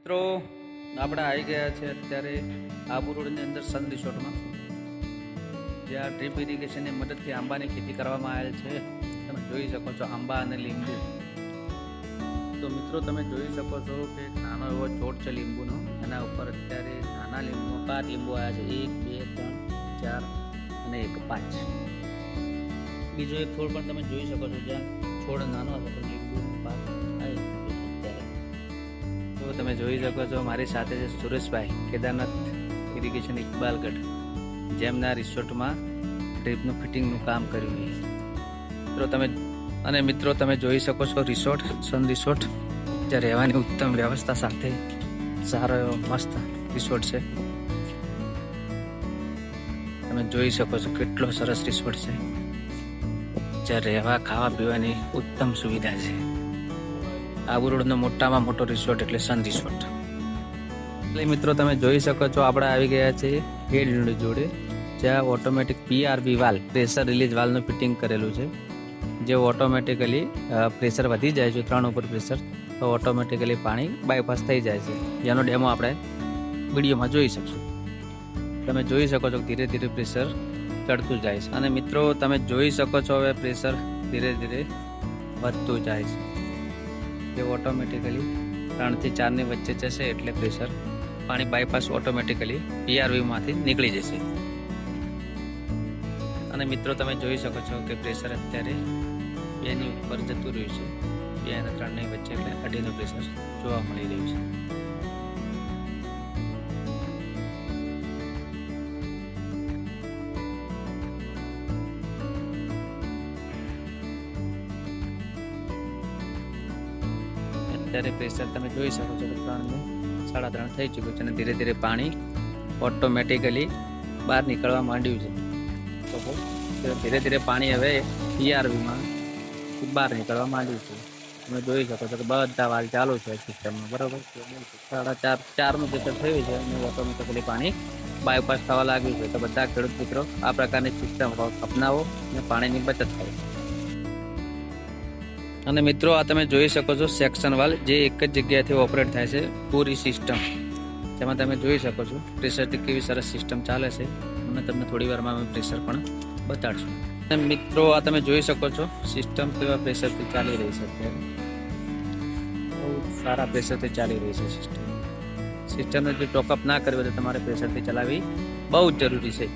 મિત્રો આપણે આવી ગયા છે અત્યારે આબુ રોડની અંદર સન રિસોર્ટમાં, જ્યાં ડ્રીપ ઇરિગેશનની મદદથી આંબાની ખેતી કરવામાં આવેલ છે. તમે જોઈ શકો છો આંબા અને લીંબુ. તો મિત્રો તમે જોઈ શકો છો કે નાનો એવો છોડ છે લીંબુનો, એના ઉપર અત્યારે નાના લીંબુ 5 લીંબુ આવ્યા છે. 1 2 3 4 અને 1 5. બીજો એક છોડ પણ તમે જોઈ શકો છો, જ્યાં છોડ નાનો હતો તો લીંબુ પાક આવી અત્યારે. તો તમે જોઈ શકો છો મારી સાથે છે સુરેશભાઈ કેદારનાથ ઇરિગેશન ઇકબાલગઢ, જેમના રિસોર્ટમાં ડ્રીપનું ફિટિંગનું કામ કર્યું છે. મિત્રો તમે જોઈ શકો છો રિસોર્ટ સન રિસોર્ટ, જ્યાં રહેવાની ઉત્તમ વ્યવસ્થા સાથે સારો એવો મસ્ત રિસોર્ટ છે. તમે જોઈ શકો છો કેટલો સરસ રિસોર્ટ છે, જ્યાં રહેવા ખાવા પીવાની ઉત્તમ સુવિધા છે. આબુ રોડનો મોટામાં મોટો રિસોર્ટ એટલે સન રિસોર્ટ. એટલે મિત્રો તમે જોઈ શકો છો આપણે આવી ગયા છીએ હેડ યુનિટ જોડે, જ્યાં automatic PRV valve, pressure release વાલ્વનું ફિટિંગ કરેલું છે. જે ઓટોમેટિકલી પ્રેશર વધી જાય છે 3 ઉપર પ્રેશર, તો ઓટોમેટિકલી પાણી બાયપાસ થઈ જાય છે. જેનો ડેમો આપણે વિડીયોમાં જોઈ શકશું. તમે જોઈ શકો છો ધીરે ધીરે પ્રેશર ચડતું જાય છે. અને મિત્રો તમે જોઈ શકો છો હવે પ્રેશર ધીરે ધીરે વધતું જાય છે. જે ઓટોમેટિકલી 3 થી 4 ની વચ્ચે જશે એટલે પ્રેશર પાણી બાયપાસ ઓટોમેટિકલી PRVમાંથી નીકળી જશે. અને મિત્રો તમે જોઈ શકો છો કે પ્રેશર અત્યારે 2 ની ઉપર જતું રહ્યું છે. 2 અને 3 ની વચ્ચે એટલે 2.5નું પ્રેશર જોવા મળી રહ્યું છે. અત્યારે પ્રેશર તમે જોઈ શકો છો કે 3 ને 3.5 થઈ ચૂક્યું છે, અને ધીરે ધીરે પાણી ઓટોમેટિકલી બહાર નીકળવા માંડ્યું છે. તો ધીરે ધીરે પાણી હવે PRVમાં બહાર નીકળવા માંડ્યું છે. તમે જોઈ શકો છો કે બધા વાલ ચાલુ છે સિસ્ટમમાં, બરાબર. 4.5 નું પ્રેશર થયું છે અને ઓટોમેટિકલી પાણી બાયપાસ થવા લાગ્યું છે. તો બધા ખેડૂત મિત્રો આ પ્રકારની સિસ્ટમ અપનાવો અને પાણીની બચત કરો. અને મિત્રો આ તમે જોઈ શકો છો સેક્શન વાલ, જે એક જ જગ્યાએથી ઓપરેટ થાય છે પૂરી સિસ્ટમ. જેમાં તમે જોઈ શકો છો પ્રેશરથી કેવી સરસ સિસ્ટમ ચાલે છે. અને તમને થોડી વારમાં અમે પ્રેશર પણ બતાડશું. અને મિત્રો આ તમે જોઈ શકો છો સિસ્ટમ કેવા પ્રેશરથી ચાલી રહી છે. અત્યારે બહુ સારા પ્રેશરથી ચાલી રહી છે સિસ્ટમને જો ટોકઅપ ના કરવી તો તમારે પ્રેશરથી ચલાવવી બહુ જ જરૂરી છે.